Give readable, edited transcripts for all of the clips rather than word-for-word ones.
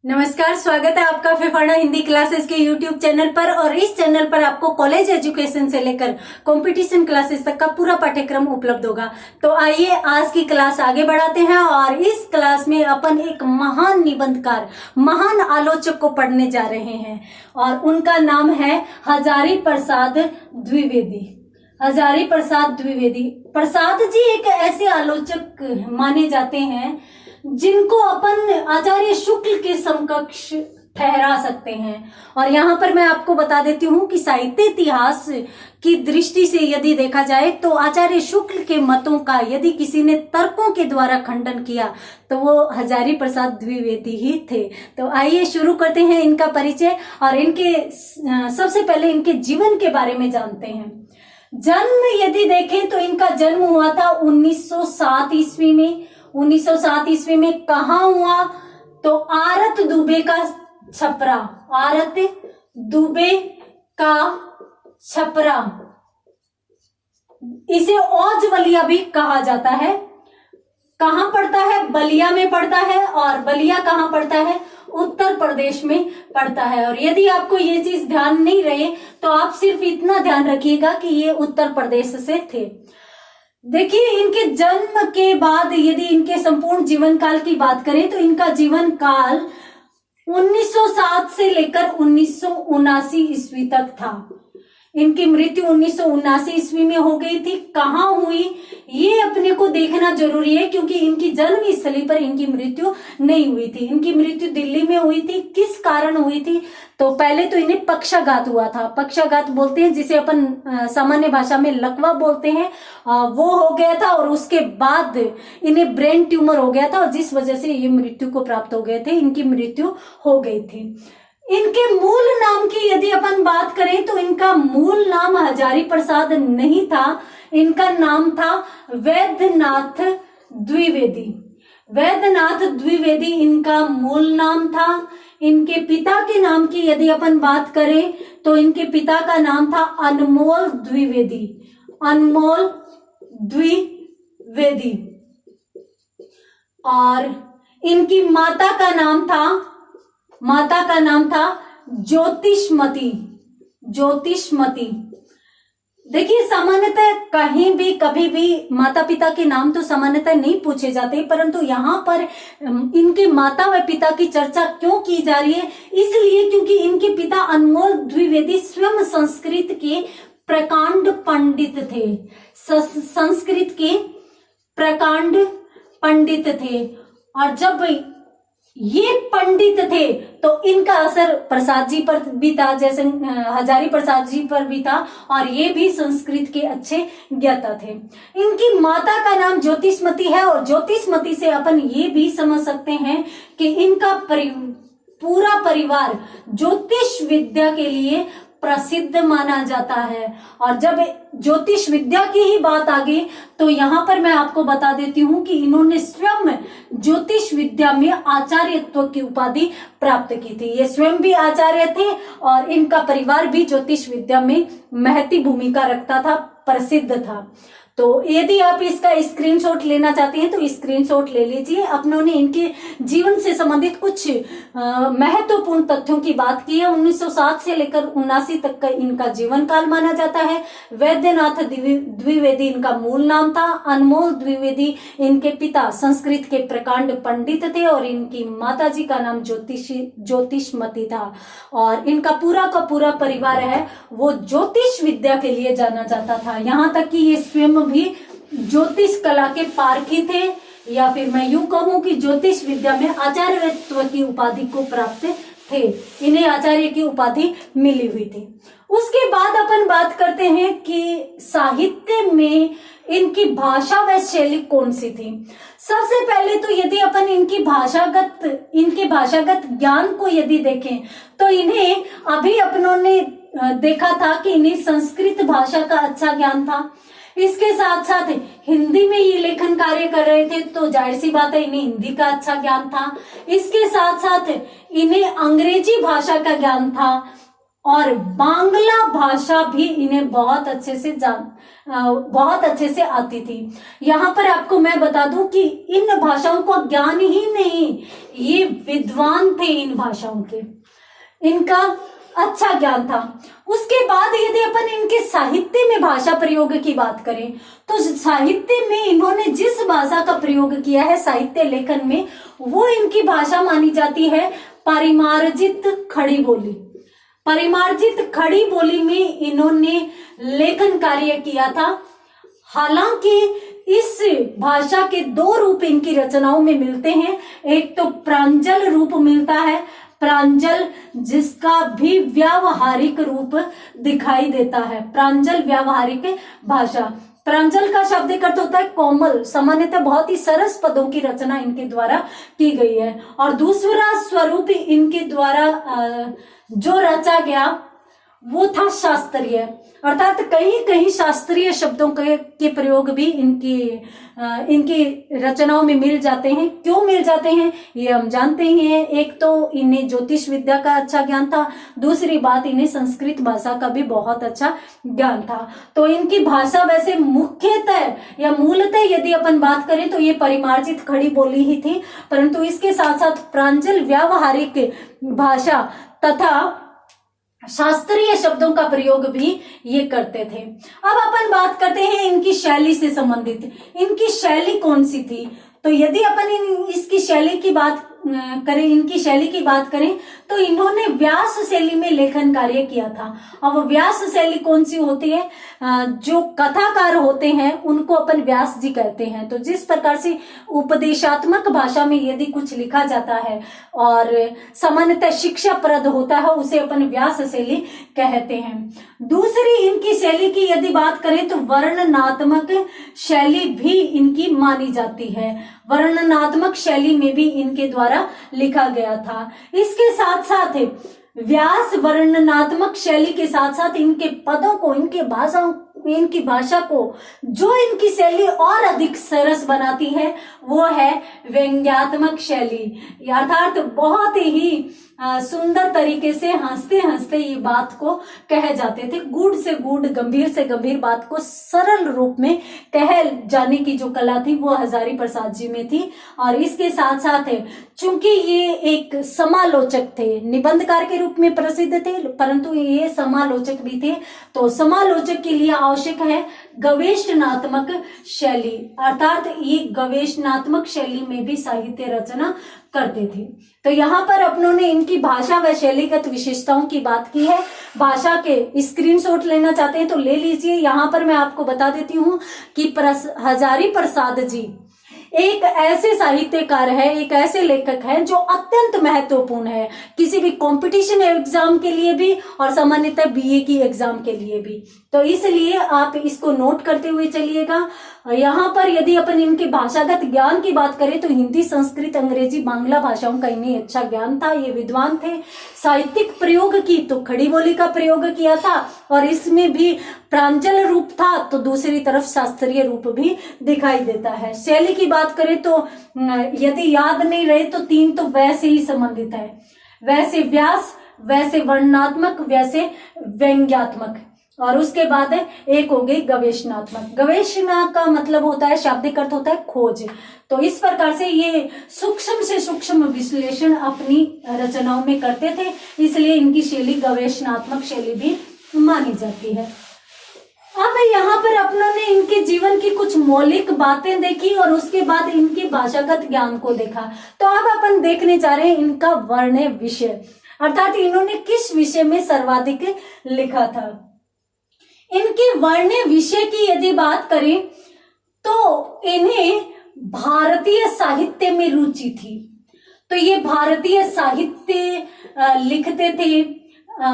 नमस्कार, स्वागत है आपका फिफाना हिंदी क्लासेस के यूट्यूब चैनल पर। और इस चैनल पर आपको कॉलेज एजुकेशन से लेकर कंपटीशन क्लासेस तक का पूरा पाठ्यक्रम उपलब्ध होगा। तो आइए आज की क्लास आगे बढ़ाते हैं और इस क्लास में अपन एक महान निबंधकार, महान आलोचक को पढ़ने जा रहे हैं और उनका नाम है हजारी प्रसाद द्विवेदी। हजारी प्रसाद द्विवेदी प्रसाद जी एक ऐसे आलोचक माने जाते हैं जिनको अपन आचार्य शुक्ल के समकक्ष ठहरा सकते हैं। और यहाँ पर मैं आपको बता देती हूँ कि साहित्य इतिहास की दृष्टि से यदि देखा जाए तो आचार्य शुक्ल के मतों का यदि किसी ने तर्कों के द्वारा खंडन किया तो वो हजारी प्रसाद द्विवेदी ही थे। तो आइए शुरू करते हैं इनका परिचय और इनके सबसे पहले इनके जीवन के बारे में जानते हैं। जन्म यदि देखें तो इनका जन्म हुआ था 1907 ईस्वी में। 1907 ईस्वी में कहाँ हुआ तो आरत दुबे का छपरा, आरत दुबे का छपरा, इसे औज बलिया भी कहा जाता है। कहाँ पड़ता है? बलिया में पड़ता है। और बलिया कहाँ पड़ता है? उत्तर प्रदेश में पड़ता है। और यदि आपको ये चीज ध्यान नहीं रहे तो आप सिर्फ इतना ध्यान रखिएगा कि ये उत्तर प्रदेश से थे। देखिए, इनके जन्म के बाद यदि इनके संपूर्ण जीवन काल की बात करें तो इनका जीवन काल 1907 से लेकर 1979 ईस्वी तक था। इनकी मृत्यु 1979 ईस्वी में हो गई थी। कहाँ हुई ये अपने को देखना जरूरी है क्योंकि इनकी जन्म स्थली पर इनकी मृत्यु नहीं हुई थी। इनकी मृत्यु दिल्ली में हुई थी। किस कारण हुई थी? तो पहले तो इन्हें पक्षाघात हुआ था। पक्षाघात बोलते हैं जिसे अपन सामान्य भाषा में लकवा बोलते हैं, वो हो गया था। और उसके बाद इन्हें ब्रेन ट्यूमर हो गया था और जिस वजह से ये मृत्यु को प्राप्त हो गए थे। इनकी मृत्यु हो गई थी। इनके मूल नाम की यदि अपन बात करें तो इनका मूल नाम हजारी प्रसाद नहीं था। इनका नाम था वैद्यनाथ द्विवेदी। वैद्यनाथ द्विवेदी इनका मूल नाम था। इनके पिता के नाम की यदि अपन बात करें तो इनके पिता का नाम था अनमोल द्विवेदी। अनमोल द्विवेदी। और इनकी माता का नाम था ज्योतिषमती। ज्योतिषमती। देखिए, सामान्यतः कहीं भी कभी भी माता पिता के नाम तो सामान्यतः नहीं पूछे जाते, परंतु यहाँ पर इनके माता व पिता की चर्चा क्यों की जा रही है? इसलिए क्योंकि इनके पिता अनमोल द्विवेदी स्वयं संस्कृत के प्रकांड पंडित थे। संस्कृत के प्रकांड पंडित थे। और जब ये पंडित थे तो इनका असर प्रसाद जी पर भी था, जैसे हजारी प्रसाद जी पर भी था। और ये भी संस्कृत के अच्छे ज्ञाता थे। इनकी माता का नाम ज्योतिषमती है और ज्योतिषमती से अपन ये भी समझ सकते हैं कि इनका पूरा परिवार ज्योतिष विद्या के लिए प्रसिद्ध माना जाता है। और जब ज्योतिष विद्या की ही बात आ गई तो यहाँ पर मैं आपको बता देती हूँ कि इन्होंने स्वयं ज्योतिष विद्या में आचार्यत्व की उपाधि प्राप्त की थी। ये स्वयं भी आचार्य थे और इनका परिवार भी ज्योतिष विद्या में महती भूमिका रखता था, प्रसिद्ध था। तो यदि आप इसका स्क्रीनशॉट लेना चाहते हैं तो स्क्रीनशॉट ले लीजिए। अपनों ने इनके जीवन से संबंधित कुछ महत्वपूर्ण तथ्यों की बात की है। 1907 से लेकर 79 तक का इनका जीवन काल माना जाता है। वैद्यनाथ द्विवेदी इनका मूल नाम था। अनमोल द्विवेदी इनके पिता संस्कृत के प्रकांड पंडित थे और इनकी माताजी का नाम ज्योतिषमती था। और इनका पूरा का पूरा परिवार है वो ज्योतिष विद्या के लिए जाना जाता था। यहाँ तक कि ये स्वयं भी ज्योतिष कला के पारखी थे, या फिर मैं यूं कहूं कि ज्योतिष विद्या में आचार्यत्व की उपाधि को प्राप्त थे। इन्हें आचार्य की उपाधि मिली हुई थी। उसके बाद अपन बात करते हैं कि साहित्य में इनकी भाषा व शैली कौन सी थी। सबसे पहले तो यदि अपन इनके भाषागत ज्ञान को यदि देखें तो इन्हें अभी अपनों ने देखा था कि इन्हें संस्कृत भाषा का अच्छा ज्ञान था। इसके साथ साथ हिंदी में ये लेखन कार्य कर रहे थे तो जाहिर सी बात है इन्हें हिंदी का अच्छा ज्ञान था। इसके साथ साथ इन्हें अंग्रेजी भाषा का ज्ञान था। और बांग्ला भाषा भी इन्हें बहुत अच्छे से आती थी। यहाँ पर आपको मैं बता दूं कि इन भाषाओं को ज्ञान ही नहीं, ये विद्वान थे इन भाषाओं के, इनका अच्छा ज्ञान था। उसके बाद यदि अपन इनके साहित्य में भाषा प्रयोग की बात करें तो साहित्य में इन्होंने जिस भाषा का प्रयोग किया है साहित्य लेखन में, वो इनकी भाषा मानी जाती है परिमार्जित खड़ी बोली। परिमार्जित खड़ी बोली में इन्होंने लेखन कार्य किया था। हालांकि इस भाषा के दो रूप इनकी रचनाओं में मिलते हैं। एक तो प्रांजल रूप मिलता है, प्रांजल जिसका भी व्यावहारिक रूप दिखाई देता है, प्रांजल व्यावहारिक भाषा। प्रांजल का शब्द अर्थ होता है कोमल, सामान्यतः बहुत ही सरस पदों की रचना इनके द्वारा की गई है। और दूसरा स्वरूप इनके द्वारा जो रचा गया वो था शास्त्रीय, अर्थात कहीं कहीं शास्त्रीय शब्दों के प्रयोग भी इनकी रचनाओं में मिल जाते हैं। क्यों मिल जाते हैं ये हम जानते ही हैं। एक तो इन्हें ज्योतिष विद्या का अच्छा ज्ञान था, दूसरी बात इन्हें संस्कृत भाषा का भी बहुत अच्छा ज्ञान था। तो इनकी भाषा वैसे मुख्यतः या मूलतः यदि अपन बात करें तो ये परिमार्जित खड़ी बोली ही थी, परंतु इसके साथ साथ प्रांजल व्यावहारिक भाषा तथा शास्त्रीय शब्दों का प्रयोग भी ये करते थे। अब अपन बात करते हैं इनकी शैली से संबंधित, इनकी शैली कौन सी थी। तो यदि अपन इसकी शैली की बात करें, इनकी शैली की बात करें तो इन्होंने व्यास शैली में लेखन कार्य किया था। अब व्यास शैली कौन सी होती है, जो कथाकार होते हैं उनको अपन व्यास जी कहते हैं। तो जिस प्रकार से उपदेशात्मक भाषा में यदि कुछ लिखा जाता है और सामान्यतः शिक्षाप्रद होता है उसे अपन व्यास शैली कहते हैं। दूसरी इनकी शैली की यदि बात करें तो वर्णनात्मक शैली भी इनकी मानी जाती है। वर्णनात्मक शैली में भी इनके द्वारा लिखा गया था। इसके साथ साथ व्यास वर्णनात्मक शैली के साथ साथ इनके पदों को, इनकी भाषा को जो इनकी शैली और अधिक सरस बनाती है वो है व्यंग्यात्मक शैली, अर्थात बहुत ही सुंदर तरीके से हंसते हंसते ये बात को कहे जाते थे। गूढ़ से गूढ़, गंभीर से गंभीर बात को सरल रूप में कहे जाने की जो कला थी वो हजारी प्रसाद जी में थी। और इसके साथ साथ चूंकि ये एक समालोचक थे, निबंधकार के रूप में प्रसिद्ध थे, परंतु ये समालोचक भी थे। तो समालोचक के लिए आवश्यक है गवेषणात्मक शैली, अर्थात ये गवेषणात्मक शैली में भी साहित्य रचना करते थे। तो यहाँ पर अपनों ने इनकी भाषा व शैलीगत विशेषताओं की बात की है। भाषा के स्क्रीनशॉट लेना चाहते हैं तो ले लीजिए। यहाँ पर मैं आपको बता देती हूँ कि हजारी प्रसाद जी एक ऐसे साहित्यकार है, एक ऐसे लेखक है जो अत्यंत महत्वपूर्ण है किसी भी कंपटीशन एग्जाम के लिए भी और सामान्यतः बीए की एग्जाम के लिए भी। तो इसलिए आप इसको नोट करते हुए चलिएगा। यहाँ पर यदि अपन इनके भाषागत ज्ञान की बात करें तो हिंदी, संस्कृत, अंग्रेजी, बांग्ला भाषाओं का इन्हें अच्छा ज्ञान था, ये विद्वान थे। साहित्यिक प्रयोग की तो खड़ी बोली का प्रयोग किया था और इसमें भी प्रांजल रूप था, तो दूसरी तरफ शास्त्रीय रूप भी दिखाई देता है। शैली की बात करें तो यदि याद नहीं रहे तो तीन तो वैसे ही संबंधित है, वैसे व्यास, वैसे वर्णनात्मक, वैसे व्यंग्यात्मक, और उसके बाद एक हो गई गवेषणात्मक। गवेषणा का मतलब होता है, शाब्दिक अर्थ होता है खोज। तो इस प्रकार से ये सूक्ष्म से सूक्ष्म विश्लेषण अपनी रचनाओं में करते थे, इसलिए इनकी शैली गवेषणात्मक शैली भी मानी जाती है। अब यहाँ पर अपनों ने इनके जीवन की कुछ मौलिक बातें देखी और उसके बाद इनके भाषागत ज्ञान को देखा। तो अब अपन देखने जा रहे हैं इनका वर्ण विषय, अर्थात इन्होंने किस विषय में सर्वाधिक लिखा था। इनके वर्ण विषय की यदि बात करें तो इन्हें भारतीय साहित्य में रुचि थी। तो ये भारतीय साहित्य लिखते थे,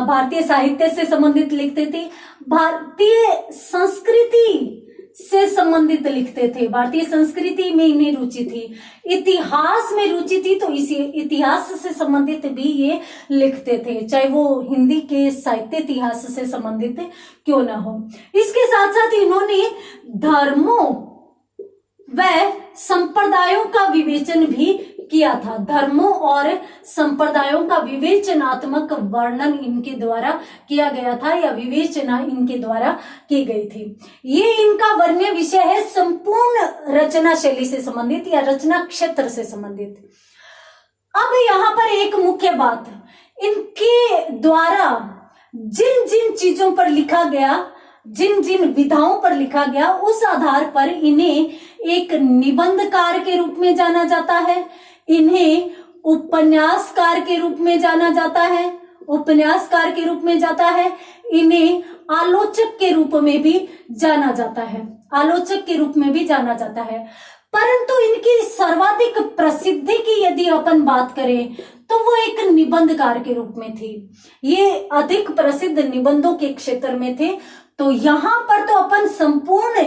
भारतीय साहित्य से संबंधित लिखते थे, भारतीय संस्कृति से संबंधित लिखते थे, भारतीय संस्कृति में इन्हें रुचि थी। इतिहास में रुचि थी तो इसी इतिहास से संबंधित भी ये लिखते थे, चाहे वो हिंदी के साहित्य इतिहास से संबंधित क्यों ना हो। इसके साथ साथ इन्होंने धर्मों व संप्रदायों का विवेचन भी किया था। धर्मों और संप्रदायों का विवेचनात्मक वर्णन इनके द्वारा किया गया था या विवेचना इनके द्वारा की गई थी। ये इनका वर्ण्य विषय है संपूर्ण रचना शैली से संबंधित या रचना क्षेत्र से संबंधित। अब यहाँ पर एक मुख्य बात, इनके द्वारा जिन जिन चीजों पर लिखा गया, जिन जिन विधाओं पर लिखा गया, उस आधार पर इन्हें एक निबंधकार के रूप में जाना जाता है, इन्हें उपन्यासकार के रूप में जाना जाता है, उपन्यासकार के रूप में जाता है, इन्हें आलोचक के रूप में भी जाना जाता है, आलोचक के रूप में भी जाना जाता है। परंतु इनकी सर्वाधिक प्रसिद्धि की यदि अपन बात करें तो वो एक निबंधकार के रूप में थी। ये अधिक प्रसिद्ध निबंधों के क्षेत्र में थे। तो यहाँ पर तो अपन संपूर्ण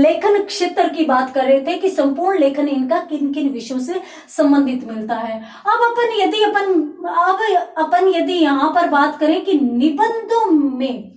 लेखन क्षेत्र की बात कर रहे थे कि संपूर्ण लेखन इनका किन किन विषयों से संबंधित मिलता है। अब अपन यदि यहाँ पर बात करें कि निबंधों में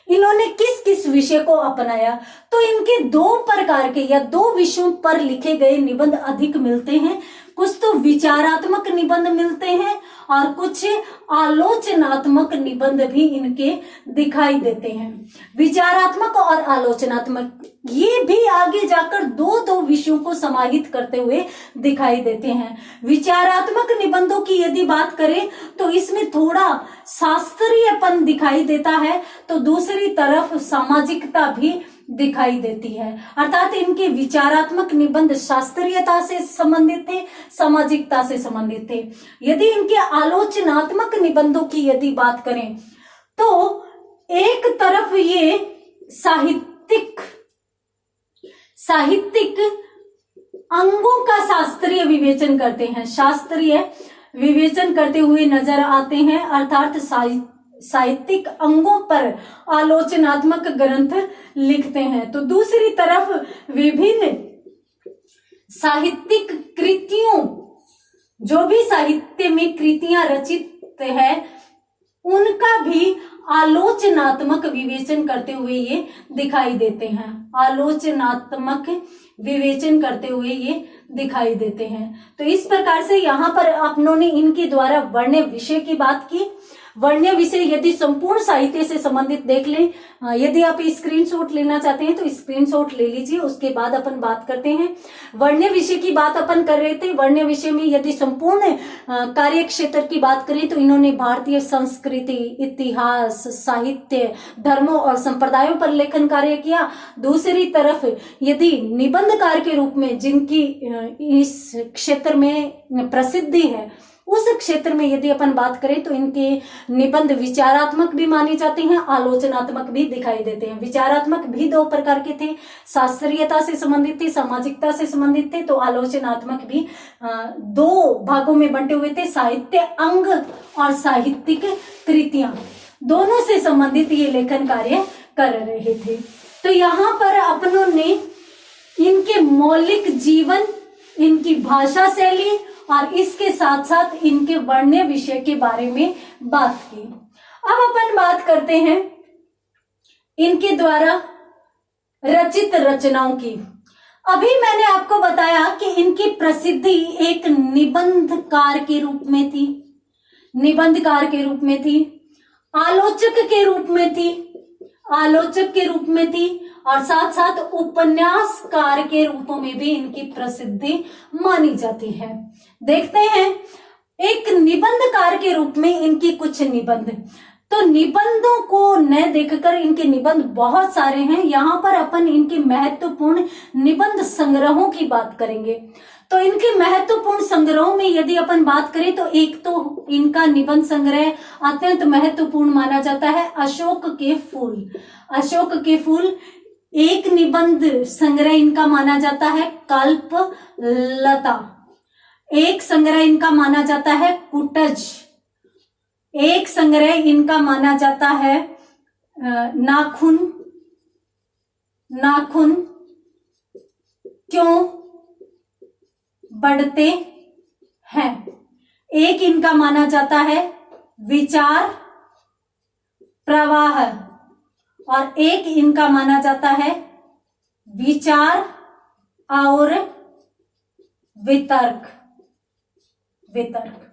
इन्होंने किस किस विषय को अपनाया, तो इनके दो प्रकार के या दो विषयों पर लिखे गए निबंध अधिक मिलते हैं। कुछ तो विचारात्मक निबंध मिलते हैं और कुछ आलोचनात्मक निबंध भी इनके दिखाई देते हैं। विचारात्मक और आलोचनात्मक ये भी आगे जाकर दो दो विषयों को समाहित करते हुए दिखाई देते हैं। विचारात्मक निबंधों की यदि बात करें तो इसमें थोड़ा शास्त्रीयपन दिखाई देता है, तो दूसरी तरफ सामाजिकता भी दिखाई देती है। अर्थात इनके विचारात्मक निबंध शास्त्रीयता से संबंधित थे, सामाजिकता से संबंधित थे। यदि इनके आलोचनात्मक निबंधों की यदि बात करें तो एक तरफ ये साहित्यिक अंगों का शास्त्रीय विवेचन करते हैं, शास्त्रीय विवेचन करते हुए नजर आते हैं, अर्थात साहित्यिक अंगों पर आलोचनात्मक ग्रंथ लिखते हैं। तो दूसरी तरफ विभिन्न साहित्यिक कृतियों, जो भी साहित्य में कृतियां रचित है, उनका भी आलोचनात्मक विवेचन करते हुए ये दिखाई देते हैं, आलोचनात्मक विवेचन करते हुए ये दिखाई देते हैं। तो इस प्रकार से यहाँ पर अपनों ने इनके द्वारा वर्ण्य विषय की बात की। वर्ण्य विषय यदि संपूर्ण साहित्य से संबंधित देख लें, यदि आप स्क्रीनशॉट लेना चाहते हैं तो स्क्रीनशॉट ले लीजिए, उसके बाद अपन बात करते हैं। वर्ण्य विषय की बात अपन कर रहे थे। वर्ण्य विषय में यदि संपूर्ण कार्य क्षेत्र की बात करें तो इन्होंने भारतीय संस्कृति, इतिहास, साहित्य, धर्मों और संप्रदायों पर लेखन कार्य किया। दूसरी तरफ यदि निबंधकार के रूप में जिनकी इस क्षेत्र में प्रसिद्धि है, उस क्षेत्र में यदि अपन बात करें तो इनके निबंध विचारात्मक भी माने जाते हैं, आलोचनात्मक भी दिखाई देते हैं। विचारात्मक भी दो प्रकार के थे, शास्त्रीयता से संबंधित थे, सामाजिकता से संबंधित थे। तो आलोचनात्मक भी दो भागों में बंटे हुए थे, साहित्य अंग और साहित्यिक कृतियां, दोनों से संबंधित ये लेखन कार्य कर रहे थे। तो यहाँ पर अपनों ने इनके मौलिक जीवन, इनकी भाषा शैली और इसके साथ साथ इनके वर्ण्य विषय के बारे में बात की। अब अपन बात करते हैं इनके द्वारा रचित रचनाओं की। अभी मैंने आपको बताया कि इनकी प्रसिद्धि एक निबंधकार के रूप में थी, निबंधकार के रूप में थी, आलोचक के रूप में थी, आलोचक के रूप में थी और साथ साथ उपन्यासकार के रूप में भी इनकी प्रसिद्धि मानी जाती है। देखते हैं एक निबंधकार के रूप में इनकी कुछ निबंध। तो निबंधों को न देखकर इनके निबंध बहुत सारे हैं। यहाँ पर अपन इनके महत्वपूर्ण निबंध संग्रहों की बात करेंगे। तो इनके महत्वपूर्ण संग्रहों में यदि अपन बात करें तो एक तो इनका निबंध संग्रह अत्यंत महत्वपूर्ण माना जाता है, अशोक के फूल। अशोक के फूल एक निबंध संग्रह इनका माना जाता है, कल्पलता एक संग्रह इनका माना जाता है, कुटज एक संग्रह इनका माना जाता है, नाखून, नाखून क्यों बढ़ते हैं, एक इनका माना जाता है विचार प्रवाह और एक इनका माना जाता है विचार और वितर्क। वितर्क।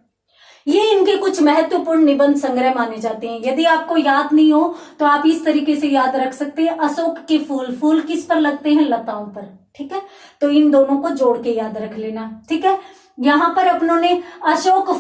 ये इनके कुछ महत्वपूर्ण निबंध संग्रह माने जाते हैं। यदि आपको याद नहीं हो तो आप इस तरीके से याद रख सकते हैं। अशोक के फूल, फूल किस पर लगते हैं? लताओं पर, ठीक है। तो इन दोनों को जोड़ के याद रख लेना, ठीक है। यहां पर अपनों ने अशोक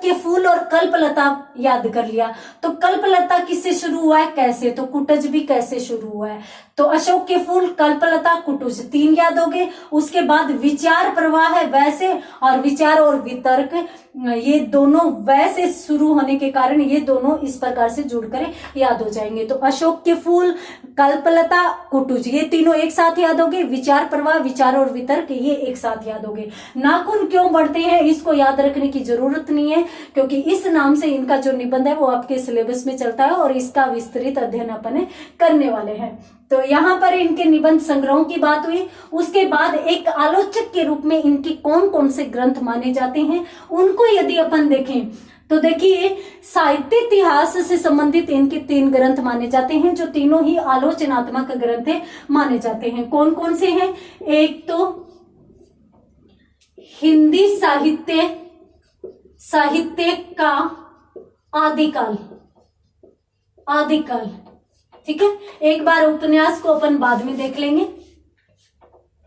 के फूल और कल्पलता याद कर लिया। तो कल्पलता किससे शुरू हुआ है? कैसे? तो कुटज भी कैसे शुरू हुआ है? तो अशोक के फूल, कल्पलता, कुटुज, 3 याद हो गए। उसके बाद विचार प्रवाह है वैसे, और विचार और वितर्क, ये दोनों वैसे शुरू होने के कारण ये दोनों इस प्रकार से जुड़कर याद हो जाएंगे। तो अशोक के फूल, कल्पलता, कुटुज, ये तीनों एक साथ याद हो गए। विचार प्रवाह, विचार और वितर्क, ये एक साथ याद हो गए। नाखून क्यों बढ़ते हैं इसको याद रखने की जरूरत नहीं है, क्योंकि इस नाम से इनका जो निबंध है वो आपके सिलेबस में चलता है और इसका विस्तृत अध्ययन अपन करने वाले हैं। तो यहाँ पर इनके निबंध संग्रहों की बात हुई। उसके बाद एक आलोचक के रूप में इनके कौन कौन से ग्रंथ माने जाते हैं उनको यदि अपन देखें तो देखिए, साहित्य इतिहास से संबंधित इनके 3 ग्रंथ माने जाते हैं, जो तीनों ही आलोचनात्मक ग्रंथ माने जाते हैं। कौन कौन से हैं? एक तो हिंदी साहित्य का आदिकाल, ठीक है। एक बार उपन्यास को अपन बाद में देख लेंगे।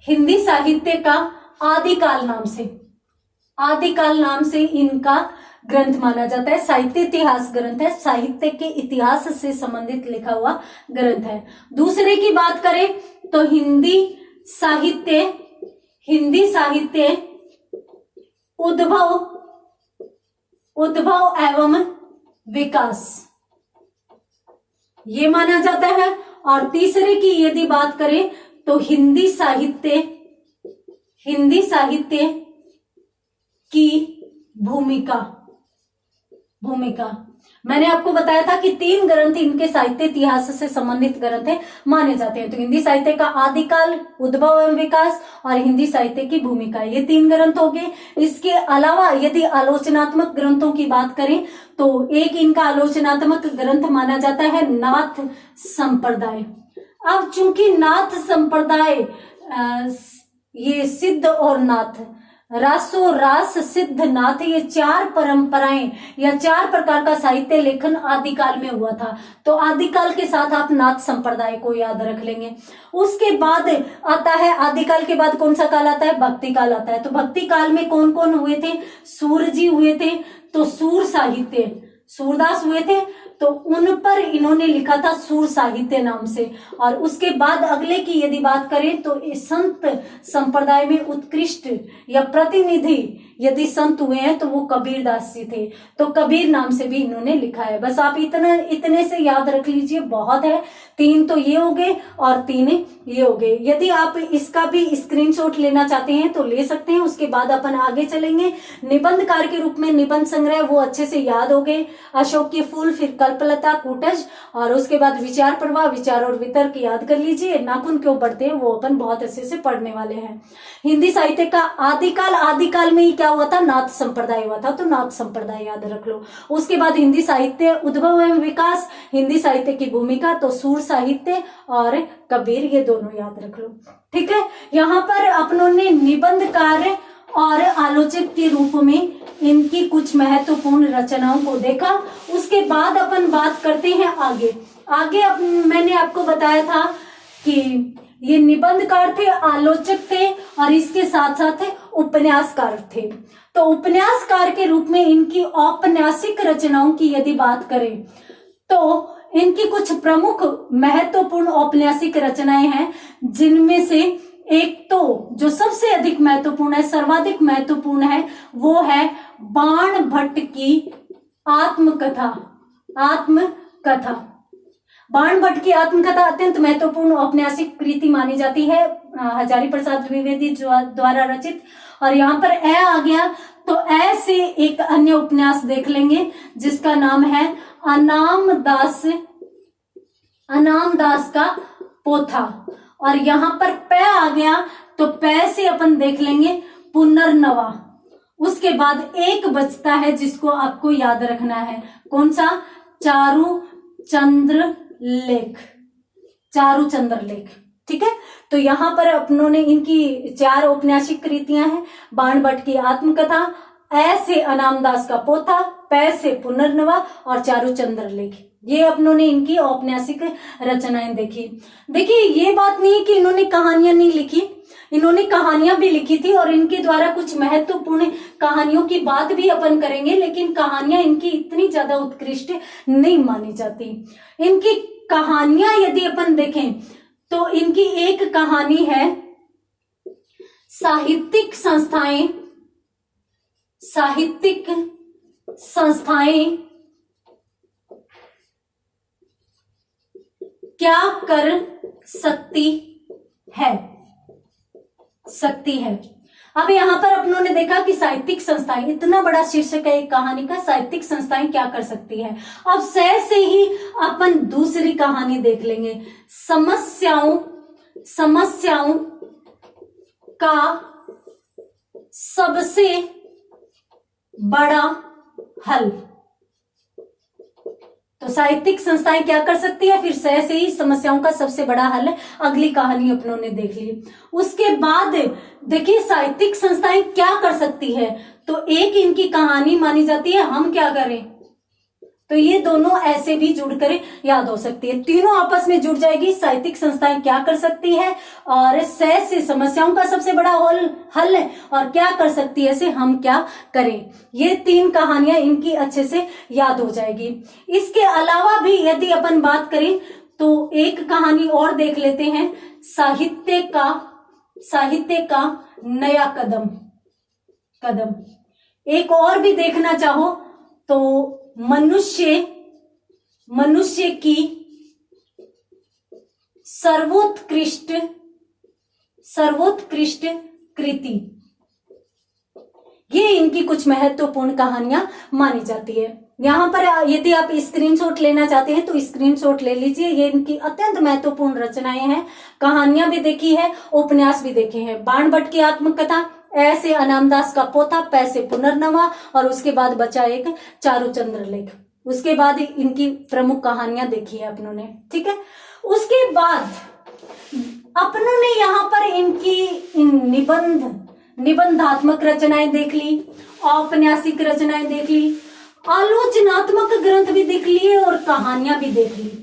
हिंदी साहित्य का आदिकाल नाम से इनका ग्रंथ माना जाता है। साहित्य इतिहास ग्रंथ है, साहित्य के इतिहास से संबंधित लिखा हुआ ग्रंथ है। दूसरे की बात करें तो हिंदी साहित्य उद्भव एवं विकास, ये माना जाता है। और तीसरे की यदि बात करें तो हिंदी साहित्य की भूमिका। मैंने आपको बताया था कि 3 ग्रंथ इनके साहित्य इतिहास से संबंधित ग्रंथ माने जाते हैं। तो हिंदी साहित्य का आदिकाल, उद्भव एवं विकास और हिंदी साहित्य की भूमिका, ये 3 ग्रंथ हो गए। इसके अलावा यदि आलोचनात्मक ग्रंथों की बात करें तो एक इनका आलोचनात्मक ग्रंथ माना जाता है नाथ संप्रदाय। अब चूंकि नाथ संप्रदाय ये सिद्ध और नाथ, रासो रास सिद्ध नाथ, ये 4 परंपराएं या 4 प्रकार का साहित्य लेखन आदिकाल में हुआ था। तो आदिकाल के साथ आप नाथ संप्रदाय को याद रख लेंगे। उसके बाद आता है, आदिकाल के बाद कौन सा काल आता है? भक्ति काल आता है। तो भक्ति काल में कौन कौन हुए थे? सूर जी हुए थे। तो सूर साहित्य, सूरदास हुए थे, तो उन पर इन्होंने लिखा था सूर साहित्य नाम से। और उसके बाद अगले की यदि बात करें तो संत संप्रदाय में उत्कृष्ट या प्रतिनिधि यदि संत हुए हैं तो वो कबीरदास जी थे। तो कबीर नाम से भी इन्होंने लिखा है। बस आप इतने से याद रख लीजिए, बहुत है। 3 तो ये हो गए और 3 ये हो गए। यदि आप इसका भी स्क्रीनशॉट लेना चाहते हैं तो ले सकते हैं। उसके बाद अपन आगे चलेंगे। निबंधकार के रूप में निबंध संग्रह वो अच्छे से याद हो गए। अशोक के फूल, फिर कल्पलता, कुटज, और उसके बाद विचार प्रवाह, विचार और वितर्क याद कर लीजिए। नाखून क्यों बढ़ते हैं वो अपन बहुत अच्छे से पढ़ने वाले हैं। हिंदी साहित्य का आदिकाल में ही क्या हुआ था? नाथ संप्रदाय हुआ था। तो नाथ संप्रदाय याद रख लो। उसके बाद हिंदी साहित्य उद्भव एवं विकास, हिंदी साहित्य की भूमिका, तो सूर साहित्य और कबीर, ये दोनों याद रख लो, ठीक है। यहाँ पर अपनों ने निबंधकार और आलोचक के रूप में इनकी कुछ महत्वपूर्ण रचनाओं को देखा। उसके बाद अपन बात करते हैं आगे। मैंने आपको बताया था कि ये निबंधकार थे, आलोचक थे और इसके साथ साथ उपन्यासकार थे। तो उपन्यासकार के रूप में इनकी औपन्यासिक रचनाओं की यदि बात करें तो इनकी कुछ प्रमुख महत्वपूर्ण औपन्यासिक रचनाएं हैं, जिनमें से एक तो जो सबसे अधिक महत्वपूर्ण है, सर्वाधिक महत्वपूर्ण है, वो है बाण भट्ट की आत्मकथा। बाण भट्ट की आत्मकथा अत्यंत महत्वपूर्ण औपन्यासिक कृति मानी जाती है, हजारी प्रसाद द्विवेदी द्वारा रचित। और यहाँ पर ए आ गया तो ऐसे एक अन्य उपन्यास देख लेंगे जिसका नाम है अनाम दास का पोथा। और यहाँ पर पै आ गया तो पै से अपन देख लेंगे पुनर्नवा। उसके बाद एक बचता है जिसको आपको याद रखना है, कौन सा? चारुचंद्र लेख, ठीक है। तो यहाँ पर अपनों ने इनकी 4 औपन्यासिक कृतियां हैं। बाण भट्ट की आत्मकथा, ऐसे अनामदास का पोथा, पै से पुनर्नवा और चारुचंद्र लेख, ये अपनों ने इनकी औपन्यासिक रचनाएं देखी। देखिए ये बात नहीं है कि इन्होंने कहानियां नहीं लिखी, इन्होंने कहानियां भी लिखी थी और इनके द्वारा कुछ महत्वपूर्ण कहानियों की बात भी अपन करेंगे, लेकिन कहानियां इनकी इतनी ज्यादा उत्कृष्ट नहीं मानी जाती। इनकी कहानियां यदि अपन देखें तो इनकी एक कहानी है साहित्यिक संस्थाएं क्या कर सकती है। अब यहाँ पर अपनों ने देखा कि साहित्यिक संस्थाएं, इतना बड़ा शीर्षक है एक कहानी का, साहित्यिक संस्थाएं क्या कर सकती है। अब से ही अपन दूसरी कहानी देख लेंगे, समस्याओं का सबसे बड़ा हल। तो साहित्यिक संस्थाएं क्या कर सकती है, फिर से ही समस्याओं का सबसे बड़ा हल, अगली कहानी अपनों ने देख ली। उसके बाद देखिए साहित्यिक संस्थाएं क्या कर सकती है, तो एक इनकी कहानी मानी जाती है हम क्या करें, तो ये दोनों ऐसे भी जुड़कर याद हो सकती है, तीनों आपस में जुड़ जाएगी। साहित्यिक संस्थाएं क्या कर सकती है और से समस्याओं का सबसे बड़ा हल है और क्या कर सकती है से हम क्या करें, ये तीन कहानियां इनकी अच्छे से याद हो जाएगी। इसके अलावा भी यदि अपन बात करें तो एक कहानी और देख लेते हैं, साहित्य का नया कदम। एक और भी देखना चाहो तो मनुष्य की सर्वोत्कृष्ट कृति, ये इनकी कुछ महत्वपूर्ण कहानियां मानी जाती है। यहाँ पर यदि आप स्क्रीनशॉट लेना चाहते हैं तो स्क्रीनशॉट ले लीजिए, ये इनकी अत्यंत महत्वपूर्ण रचनाएं हैं, कहानियां भी देखी है, उपन्यास भी देखे हैं। बाणभट्ट की आत्मकथा, ऐसे अनामदास का पोथा, पै से पुनर्नवा और उसके बाद बचा एक चारुचंद्र लेख। उसके बाद इनकी प्रमुख कहानियां देखी है अपनों ने, ठीक है। उसके बाद अपनों ने यहाँ पर इनकी निबंधात्मक रचनाएं देख ली, औपन्यासिक रचनाएं देख ली, आलोचनात्मक ग्रंथ भी देख लिए और कहानियां भी देख ली।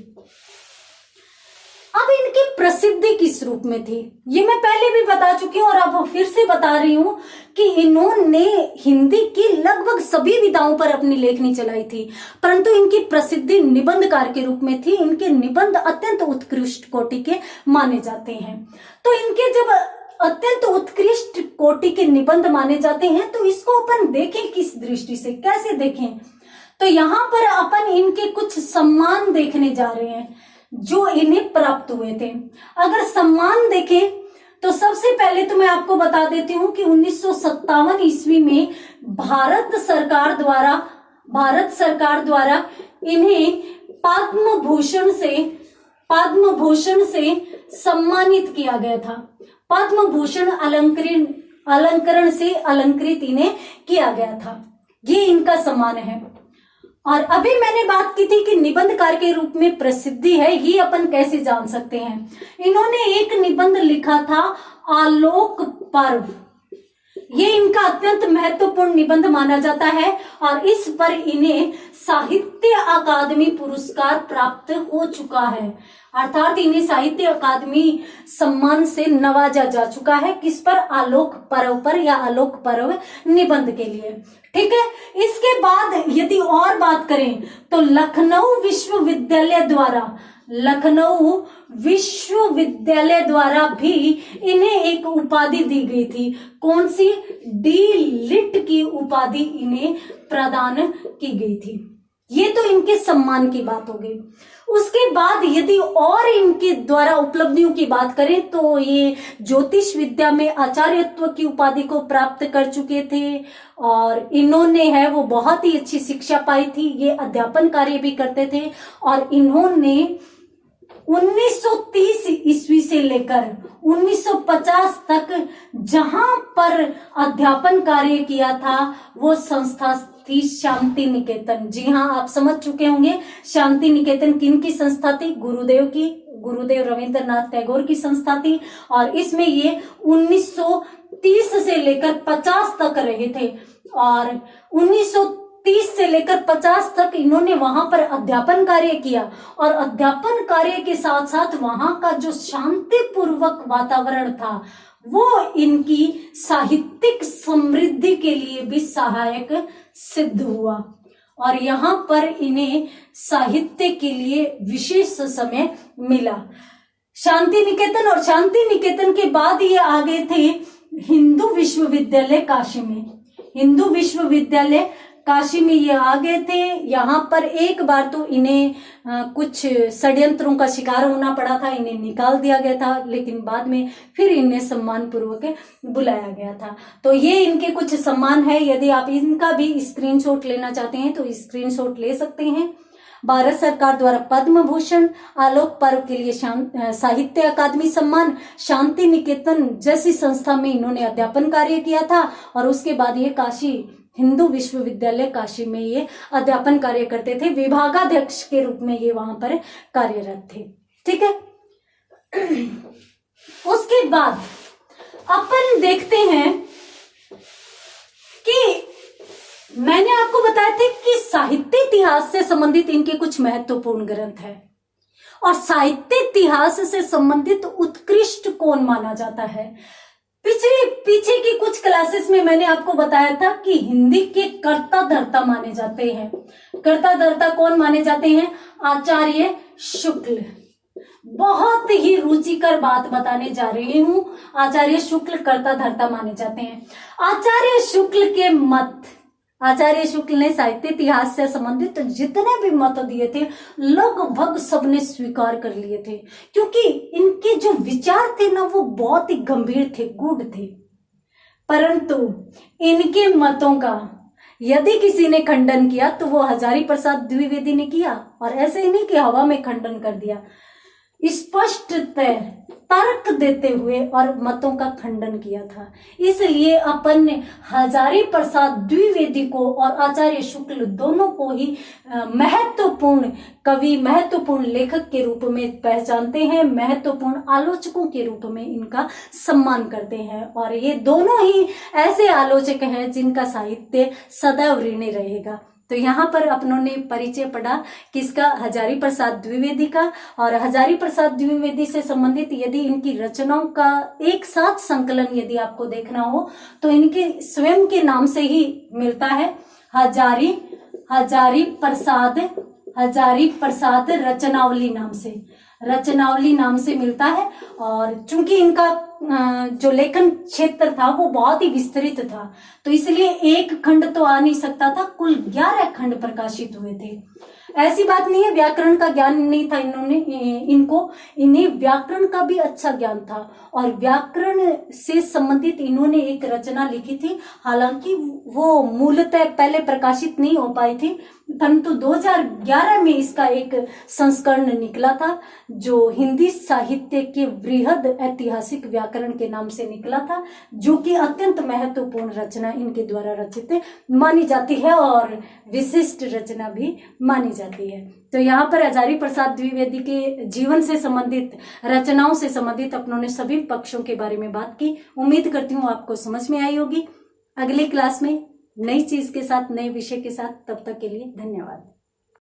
अब इनकी प्रसिद्धि किस रूप में थी, ये मैं पहले भी बता चुकी हूं और अब फिर से बता रही हूं कि इन्होंने हिंदी की लगभग सभी विधाओं पर अपनी लेखनी चलाई थी, परंतु इनकी प्रसिद्धि निबंधकार के रूप में थी। इनके निबंध अत्यंत उत्कृष्ट कोटि के माने जाते हैं। तो इनके जब अत्यंत उत्कृष्ट कोटि के निबंध माने जाते हैं तो इसको अपन देखें किस दृष्टि से, कैसे देखें, तो यहाँ पर अपन इनके कुछ सम्मान देखने जा रहे हैं जो इन्हें प्राप्त हुए थे। अगर सम्मान देखें तो सबसे पहले तो मैं आपको बता देती हूं कि 1957 ईस्वी में भारत सरकार द्वारा इन्हें पद्म भूषण से सम्मानित किया गया था। पद्म भूषण अलंकरण से अलंकृत इन्हें किया गया था, ये इनका सम्मान है। और अभी मैंने बात की थी कि निबंधकार के रूप में प्रसिद्धि है, ये अपन कैसे जान सकते हैं। इन्होंने एक निबंध लिखा था आलोक पर्व, ये इनका अत्यंत महत्वपूर्ण निबंध माना जाता है और इस पर इन्हें साहित्य अकादमी पुरस्कार प्राप्त हो चुका है, अर्थात इन्हें साहित्य अकादमी सम्मान से नवाजा जा चुका है। किस पर, आलोक पर्व पर या आलोक पर्व निबंध के लिए, ठीक है। इसके बाद यदि और बात करें तो लखनऊ विश्वविद्यालय द्वारा भी इन्हें एक उपाधि दी गई थी। कौन सी, डी लिट की उपाधि इन्हें प्रदान की गई थी। ये तो इनके सम्मान की बात हो गई। उसके बाद यदि और इनके द्वारा उपलब्धियों की बात करें तो ये ज्योतिष विद्या में आचार्यत्व की उपाधि को प्राप्त कर चुके थे और इन्होंने है वो बहुत ही अच्छी शिक्षा पाई थी। ये अध्यापन कार्य भी करते थे और इन्होंने 1930 ईस्वी से लेकर 1950 तक जहां पर अध्यापन कार्य किया था वो संस्था थी शांति निकेतन। जी हाँ, आप समझ चुके होंगे शांति निकेतन किनकी संस्था थी, गुरुदेव रविंद्रनाथ टैगोर की संस्था थी और इसमें ये 1930 से लेकर 50 तक रहे थे और 1930 से लेकर 50 तक इन्होंने वहां पर अध्यापन कार्य किया, और अध्यापन कार्य के साथ साथ वहां का जो शांतिपूर्वक वातावरण था वो इनकी साहित्यिक समृद्धि के लिए भी सहायक सिद्ध हुआ, और यहाँ पर इन्हें साहित्य के लिए विशेष समय मिला। शांति निकेतन, और शांति निकेतन के बाद ये आ गए थे हिंदू विश्वविद्यालय काशी में। हिंदू विश्वविद्यालय काशी में ये आ गए थे। यहाँ पर एक बार तो इन्हें कुछ षड्यंत्रों का शिकार होना पड़ा था, इन्हें निकाल दिया गया था, लेकिन बाद में फिर इन्हें सम्मान पूर्वक बुलाया गया था। तो ये इनके कुछ सम्मान है। यदि आप इनका भी स्क्रीनशॉट लेना चाहते हैं तो स्क्रीनशॉट ले सकते हैं। भारत सरकार द्वारा पद्म भूषण, आलोक पर्व के लिए साहित्य अकादमी सम्मान, शांति निकेतन जैसी संस्था में इन्होंने अध्यापन कार्य किया था, और उसके बाद ये काशी हिंदू विश्वविद्यालय काशी में ये अध्यापन कार्य करते थे। विभागाध्यक्ष के रूप में ये वहां पर कार्यरत थे। ठीक है। उसके बाद अपन देखते हैं कि मैंने आपको बताया था कि साहित्य इतिहास से संबंधित इनके कुछ महत्वपूर्ण ग्रंथ हैं, और साहित्य इतिहास से संबंधित उत्कृष्ट कौन माना जाता है। पीछे की कुछ क्लासेस में मैंने आपको बताया था कि हिंदी के कर्ता धर्ता माने जाते हैं। कर्ता धर्ता कौन माने जाते हैं? आचार्य शुक्ल। बहुत ही रुचिकर बात बताने जा रही हूं। आचार्य शुक्ल कर्ता धर्ता माने जाते हैं। आचार्य शुक्ल के मत, आचार्य शुक्ल ने साहित्य इतिहास से संबंधित जितने भी मत दिए थे लगभग सबने स्वीकार कर लिए थे, क्योंकि इनके जो विचार थे ना वो बहुत ही गंभीर थे, गूढ़ थे। परंतु इनके मतों का यदि किसी ने खंडन किया तो वो हजारी प्रसाद द्विवेदी ने किया, और ऐसे ही नहीं कि हवा में खंडन कर दिया, स्पष्ट तर्क देते हुए और मतों का खंडन किया था। इसलिए अपन ने हजारी प्रसाद द्विवेदी को और आचार्य शुक्ल दोनों को ही महत्वपूर्ण कवि, महत्वपूर्ण लेखक के रूप में पहचानते हैं, महत्वपूर्ण आलोचकों के रूप में इनका सम्मान करते हैं, और ये दोनों ही ऐसे आलोचक हैं जिनका साहित्य सदैव ऋणी रहेगा। तो यहाँ पर अपनों ने परिचय पढ़ा किसका? हजारी प्रसाद द्विवेदी का। और हजारी प्रसाद द्विवेदी से संबंधित यदि इनकी रचनाओं का एक साथ संकलन यदि आपको देखना हो तो इनके स्वयं के नाम से ही मिलता है, हजारी प्रसाद रचनावली नाम से मिलता है। और चूंकि इनका जो लेखन क्षेत्र था वो बहुत ही विस्तृत था, तो इसलिए एक खंड तो आ नहीं सकता था, कुल 11 खंड प्रकाशित हुए थे। ऐसी बात नहीं है व्याकरण का ज्ञान नहीं था इन्हें व्याकरण का भी अच्छा ज्ञान था, और व्याकरण से संबंधित इन्होंने एक रचना लिखी थी। हालांकि वो मूलतः पहले प्रकाशित नहीं हो पाई थी, परंतु 2011 में इसका एक संस्करण निकला था जो हिंदी साहित्य के वृहद ऐतिहासिक व्याकरण के नाम से निकला था, जो कि अत्यंत महत्वपूर्ण रचना इनके द्वारा रचित मानी जाती है और विशिष्ट रचना भी मानी जाती है। तो यहाँ पर हजारी प्रसाद द्विवेदी के जीवन से संबंधित, रचनाओं से संबंधित अपनों ने सभी पक्षों के बारे में बात की। उम्मीद करती हूँ आपको समझ में आई होगी। अगली क्लास में नई चीज के साथ, नए विषय के साथ, तब तक के लिए धन्यवाद।